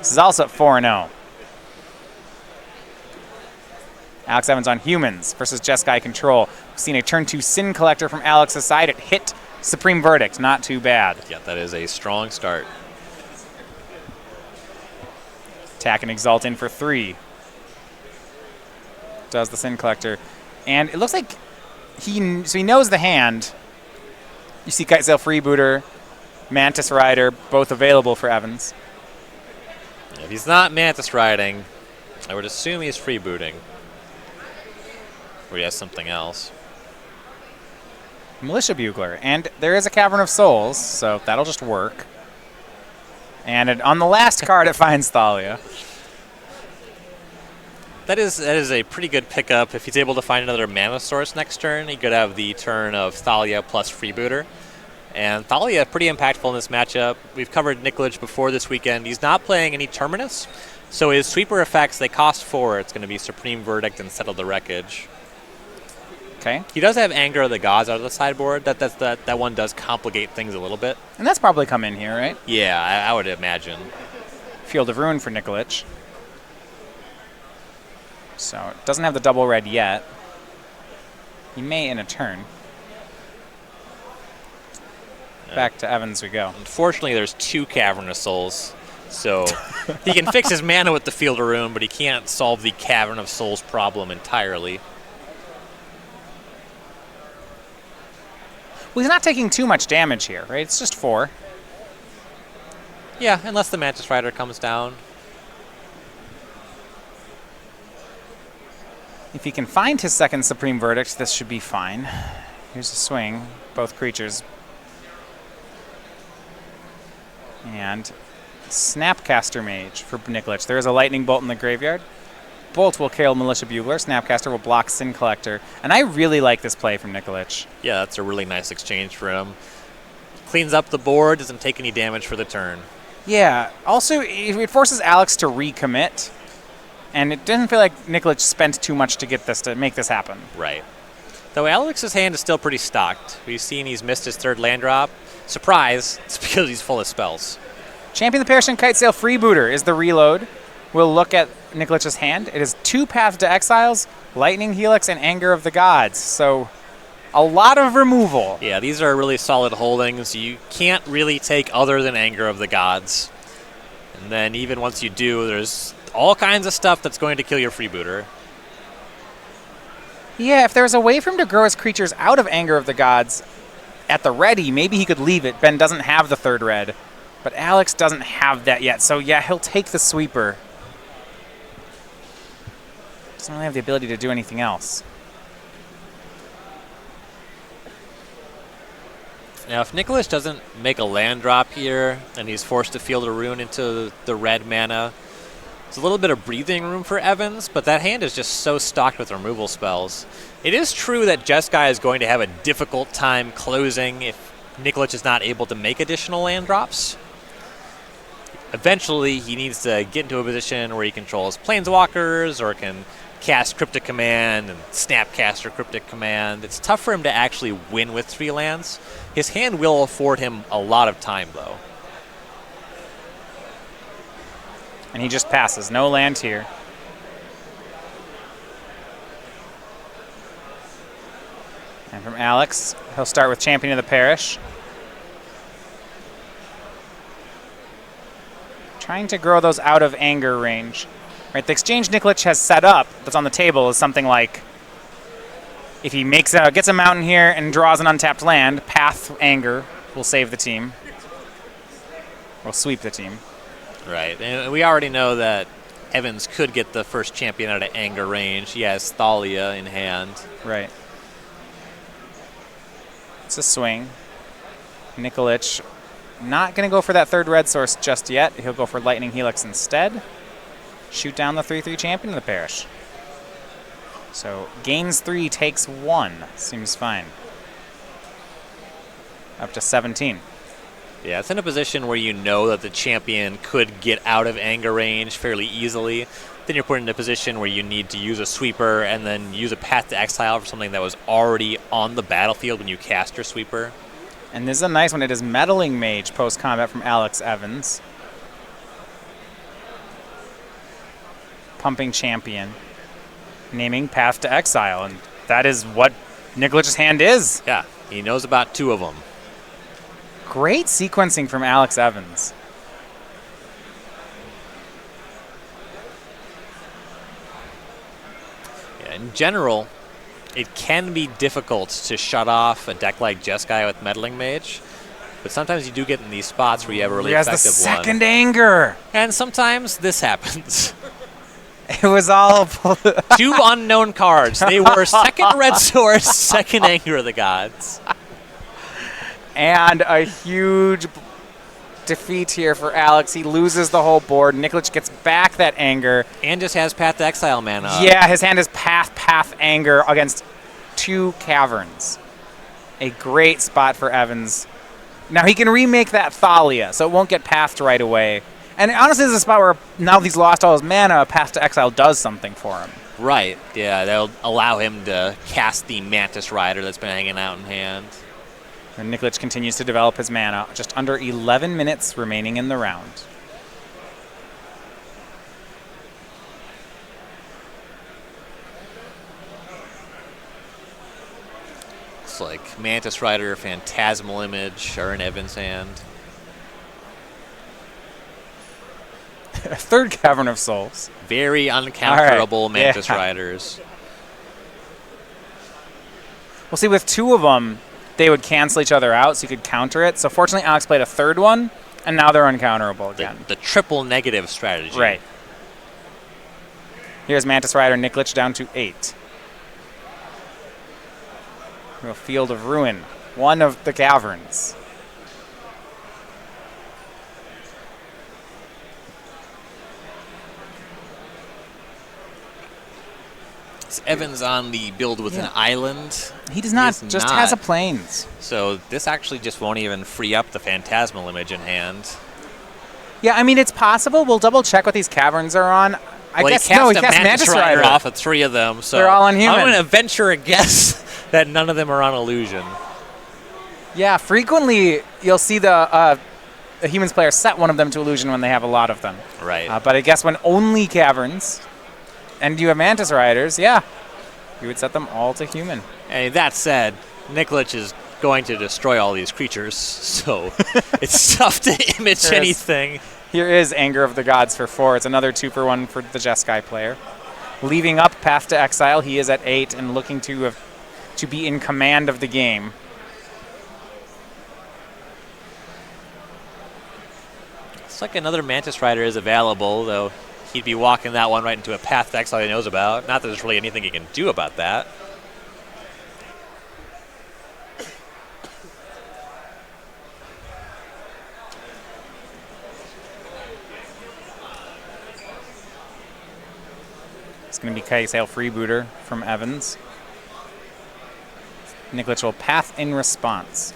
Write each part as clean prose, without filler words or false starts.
This is also at 4-0. Alex Evans on humans versus Jeskai Control. We've seen a turn 2 Sin Collector from Alex's side. It hit Supreme Verdict. Not too bad. Yeah, that is a strong start. Attack and Exalt in for 3. Does the Sin Collector. And it looks like he knows the hand. You see Kitesail Freebooter, Mantis Rider, both available for Evans. If he's not Mantis riding, I would assume he's freebooting. Or he has something else. Militia Bugler. And there is a Cavern of Souls, so that'll just work. And on the last card, it finds Thalia. That is a pretty good pickup. If he's able to find another mana source next turn, he could have the turn of Thalia plus Freebooter. And Thalia, pretty impactful in this matchup. We've covered Nikolich before this weekend. He's not playing any Terminus, so his sweeper effects, they cost 4. It's going to be Supreme Verdict and Settle the Wreckage. Okay. He does have Anger of the Gods out of the sideboard. That one does complicate things a little bit. And that's probably come in here, right? Yeah, I would imagine. Field of Ruin for Nikolich. So it doesn't have the double red yet. He may in a turn. Back to Evans we go. Unfortunately, there's 2 Cavernous Souls, so he can fix his mana with the Field of Ruin, but he can't solve the Cavern of Souls problem entirely. Well, he's not taking too much damage here, right? It's just 4. Yeah, unless the Mantis Rider comes down. If he can find his second Supreme Verdict, this should be fine. Here's a swing, both creatures. And Snapcaster Mage for Nikolich. There is a Lightning Bolt in the graveyard. Bolt will kill Militia Bugler. Snapcaster will block Sin Collector. And I really like this play from Nikolich. Yeah, that's a really nice exchange for him. Cleans up the board, doesn't take any damage for the turn. Yeah. Also, it forces Alex to recommit. And it doesn't feel like Nikolich spent too much to make this happen. Right. Though Alex's hand is still pretty stocked. We've seen he's missed his 3rd land drop. Surprise, it's because he's full of spells. Champion the Parish and Kitesail Freebooter is the reload. We'll look at Nikolich's hand. It is 2 Paths to Exiles, Lightning Helix, and Anger of the Gods. So a lot of removal. Yeah, these are really solid holdings. You can't really take other than Anger of the Gods. And then even once you do, there's all kinds of stuff that's going to kill your Freebooter. Yeah, if there was a way for him to grow his creatures out of Anger of the Gods at the ready, maybe he could leave it. Ben doesn't have the 3rd red, but Alex doesn't have that yet. So yeah, he'll take the sweeper. Doesn't really have the ability to do anything else. Now, if Nikolich doesn't make a land drop here, and he's forced to Field a Rune into the red mana, it's a little bit of breathing room for Evans, but that hand is just so stocked with removal spells. It is true that Jeskai is going to have a difficult time closing if Nikolich is not able to make additional land drops. Eventually, he needs to get into a position where he controls Planeswalkers or can cast Cryptic Command and Snapcaster Cryptic Command. It's tough for him to actually win with 3 lands. His hand will afford him a lot of time, though. And he just passes. No land here. And from Alex, he'll start with Champion of the Parish. Trying to grow those out of Anger range. Right, the exchange Nikolich has set up that's on the table is something like if he gets a mountain here and draws an untapped land, Path Anger will save the team. Will sweep the team. Right, and we already know that Evans could get the first champion out of Anger range. He has Thalia in hand. Right. It's a swing. Nikolich not going to go for that 3rd red source just yet. He'll go for Lightning Helix instead. Shoot down the 3/3 Champion of the Parish. So gains 3, takes 1. Seems fine. Up to 17. Yeah, it's in a position where you know that the champion could get out of Anger range fairly easily. Then you're put in a position where you need to use a sweeper and then use a Path to Exile for something that was already on the battlefield when you cast your sweeper. And this is a nice one. It is Meddling Mage post-combat from Alex Evans. pumping champion, naming Path to Exile, and that is what Nikolich's hand is. Yeah, he knows about 2 of them. Great sequencing from Alex Evans. Yeah, in general, it can be difficult to shut off a deck like Jeskai with Meddling Mage, but sometimes you do get in these spots where you have a really He has the effective one. second anger. And sometimes this happens. It was all 2 unknown cards. They were second Red Source, second Anger of the Gods. and a huge defeat here for Alex. He loses the whole board. Nikolich gets back that anger. And just has Path to Exile mana. Yeah, his hand is path, anger against 2 caverns. A great spot for Evans. Now he can remake that Thalia, so it won't get pathed right away. And honestly, this is a spot where now that he's lost all his mana, Path to Exile does something for him. Right, yeah, that'll allow him to cast the Mantis Rider that's been hanging out in hand. And Nikolich continues to develop his mana. Just under 11 minutes remaining in the round. Looks like Mantis Rider, Phantasmal Image are in Evan's hand. A third Cavern of Souls. Very uncounterable All right. Mantis Yeah. Riders. Well, see, with 2 of them, they would cancel each other out, so you could counter it. So fortunately, Alex played a third one, and now they're uncounterable again. The triple negative strategy. Right. Here's Mantis Rider, Nikolich down to 8. A Field of Ruin, one of the caverns. Is Evans on the build with an island? He does not, He is just not. has a plains. So this actually just won't even free up the Phantasmal Image in hand. Yeah, I mean, it's possible. We'll double check what these caverns are on. I Well, guess he cast no, a he cast Mantis Rider off of 3 of them, so They're all unhuman. I'm going to venture a guess that none of them are on Illusion. Yeah, frequently you'll see the humans player set one of them to illusion when they have a lot of them. Right. But I guess when only caverns and you have Mantis Riders, yeah, you would set them all to human. Hey, that said, Nikolich is going to destroy all these creatures, so it's tough to image There is. anything. Here is Anger of the Gods for 4. It's another 2-for-1 for the Jeskai player. Leaving up Path to Exile, he is at 8 and looking to be in command of the game. Looks like another Mantis Rider is available, though he'd be walking that one right into a Path to Exile he knows about. Not that there's really anything he can do about that. It's going to be Kai'Sail Freebooter from Evans. Nikolich will Path in response.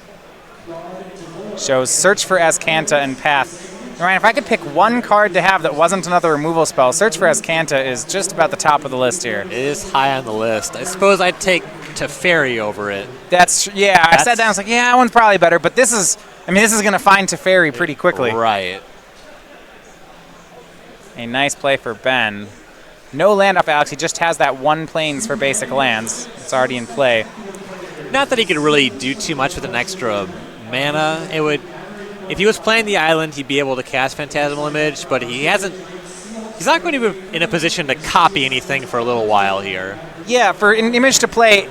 Shows Search for Azcanta and Path. Ryan, if I could pick one card to have that wasn't another removal spell, Search for Azcanta is just about the top of the list here. It is high on the list. I suppose I'd take Teferi over it. I said that, I was like, yeah, that one's probably better, but this is going to find Teferi pretty quickly. Right. A nice play for Ben. No land off Alex, he just has that 1 plains for basic lands. It's already in play. Not that he could really do too much with an extra mana. It would, if he was playing the island, he'd be able to cast Phantasmal Image, but he's not going to be in a position to copy anything for a little while here. Yeah, for an image to play,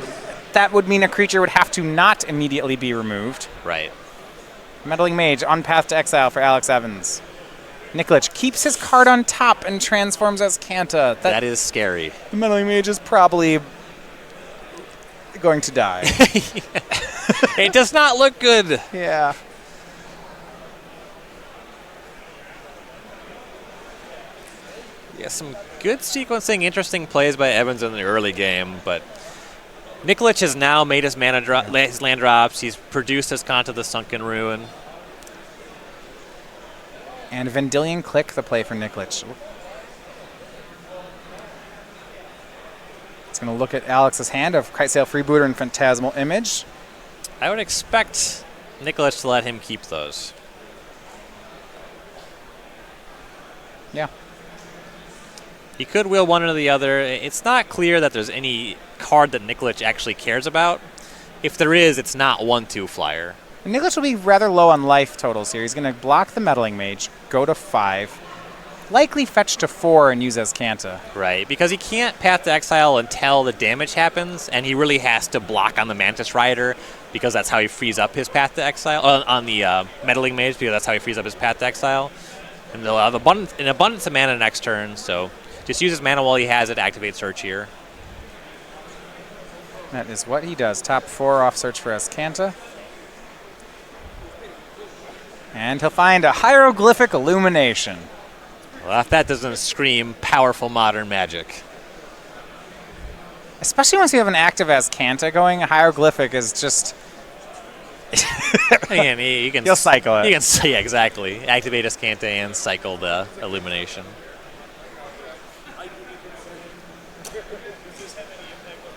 that would mean a creature would have to not immediately be removed. Right. Meddling Mage on Path to Exile for Alex Evans. Nikolich keeps his card on top and transforms as Kanta. That is scary. The Meddling Mage is probably going to die. It does not look good. Yeah. Yeah, some good sequencing, interesting plays by Evans in the early game, but Nikolich has now made his his land drops. He's produced his Kanta the Sunken Ruin. And Vendilion Click, the play for Nikolich. It's going to look at Alex's hand of Kitesail Freebooter and Phantasmal Image. I would expect Nikolich to let him keep those. Yeah. He could wheel one or the other. It's not clear that there's any card that Nikolich actually cares about. If there is, it's not 1/2 flyer. Nikolich will be rather low on life totals here. He's going to block the Meddling Mage, go to 5, likely fetch to 4 and use Azcanta. Right, because he can't Path to Exile until the damage happens, and he really has to block on the Mantis Rider because that's how he frees up his Path to Exile. On the Meddling Mage, because that's how he frees up his Path to Exile. And they'll have an abundance of mana next turn, so just use his mana while he has it, activate Search here. That is what he does. Top 4 off Search for Azcanta. And he'll find a Hieroglyphic Illumination. Well, if that doesn't scream powerful modern magic. Especially once you have an active Azcanta going, a Hieroglyphic is just... Again, you can You'll cycle it. You can, yeah, exactly. Activate Azcanta and cycle the Illumination.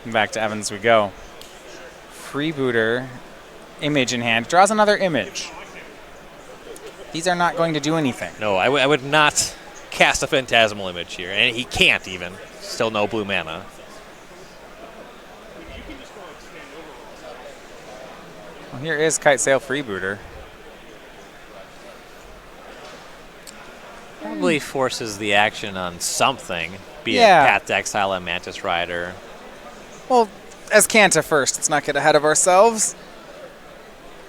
Back to Evans we go. Freebooter, image in hand, draws another image. These are not going to do anything. No, I would not cast a Phantasmal Image here, and he can't even. Still no blue mana. Well, here is Kite Sail Freebooter. Probably forces the action on something, be it Yeah. Path to Exile and Mantis Rider. Well, Azcanta first. Let's not get ahead of ourselves.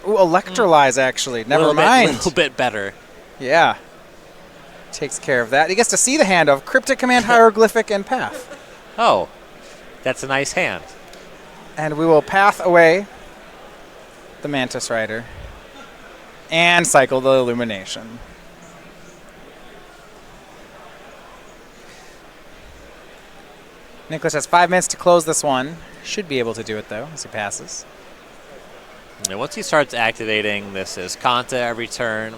Ooh, Electrolyze, actually. Never mind. A little bit better. Yeah. Takes care of that. He gets to see the hand of Cryptic Command, Hieroglyphic, and Path. Oh, that's a nice hand. And we will Path away the Mantis Rider and cycle the Illumination. Nikolich has 5 minutes to close this one. Should be able to do it, though, as he passes. And once he starts activating this Azcanta every turn,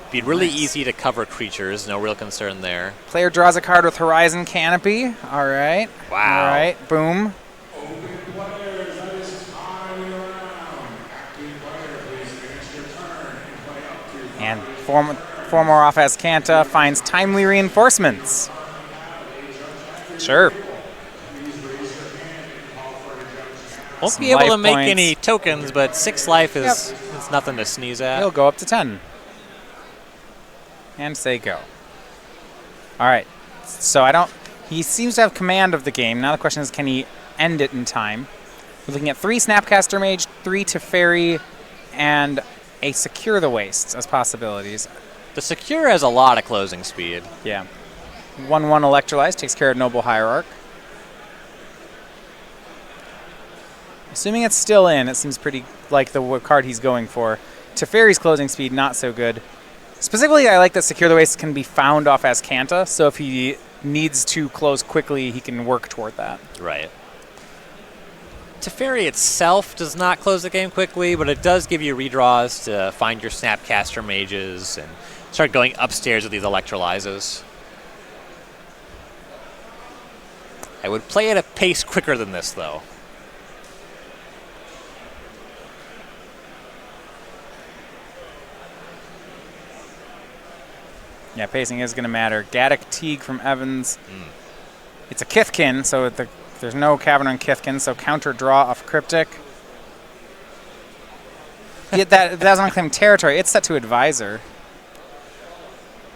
be really easy to cover creatures. No real concern there. Player draws a card with Horizon Canopy. All right. Wow. All right. Boom. And four more off Azcanta finds Timely Reinforcements. Sure. Won't Some be able to life make points. any tokens, but 6 life is it's nothing to sneeze at. He'll go up to 10. And say go. All right. So he seems to have command of the game. Now the question is, can he end it in time? We're looking at 3 Snapcaster Mage, 3 Teferi, and a Secure the Wastes as possibilities. The Secure has a lot of closing speed. Yeah. 1/1 Electrolyze takes care of Noble Hierarch. Assuming it's still in, it seems pretty like the card he's going for. Teferi's closing speed, not so good. Specifically, I like that Secure the Wastes can be found off Azcanta, so if he needs to close quickly, he can work toward that. Right. Teferi itself does not close the game quickly, but it does give you redraws to find your Snapcaster Mages and start going upstairs with these Electrolyzes. I would play at a pace quicker than this, though. Yeah, pacing is going to matter. Gaddock Teague from Evans. It's a Kithkin, so there's no Cavern on Kithkin, so counter draw off Cryptic. Yeah, that doesn't claim territory. It's set to Advisor.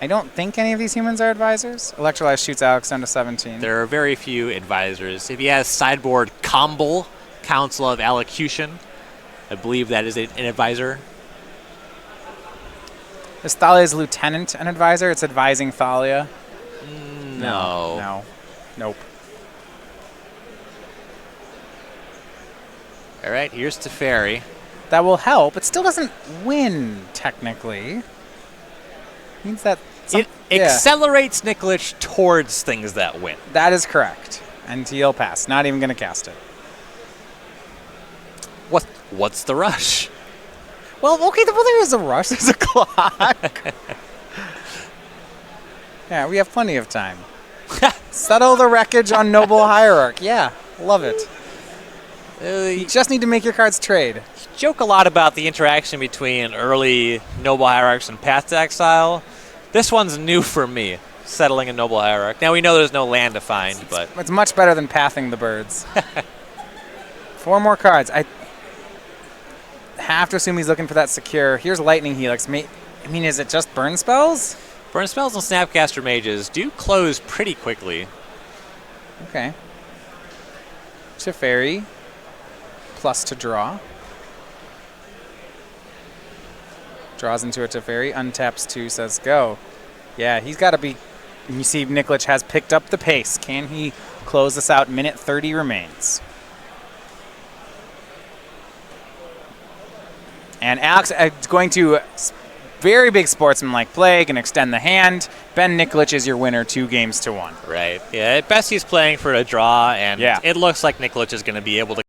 I don't think any of these humans are advisors. Electrolyze shoots Alex down to 17. There are very few advisors. If he has sideboard Comble, Council of Allocution, I believe that is an advisor. Is Thalia's lieutenant an advisor? It's advising Thalia. No. No. Nope. All right, here's Teferi. That will help. It still doesn't win, technically. Means that... It accelerates Nikolich towards things that win. That is correct. And he'll pass. Not even going to cast it. What's the rush? Well, okay, there is a rush. There's a clock. Yeah, we have plenty of time. Settle the wreckage on Noble Hierarch. Yeah, love it. You just need to make your cards trade. Joke a lot about the interaction between early Noble Hierarchs and Path to Exile. This one's new for me. settling a Noble Hierarch. Now we know there's no land to find, but It's much better than pathing the birds. 4 more cards. I have to assume he's looking for that secure. Here's Lightning Helix. I mean, is it just burn spells? burn spells and Snapcaster Mages do close pretty quickly. Okay. Teferi. Plus to draw. Draws into a Teferi. Untaps 2, says go. Yeah, he's got to be... You see Nikolich has picked up the pace. Can he close this out? Minute 30 remains. And Alex is going to very big sportsman-like play, and extend the hand. Ben Nikolich is your winner 2-1. Right. Yeah, at best he's playing for a draw, and Yeah. it looks like Nikolich is going to be able to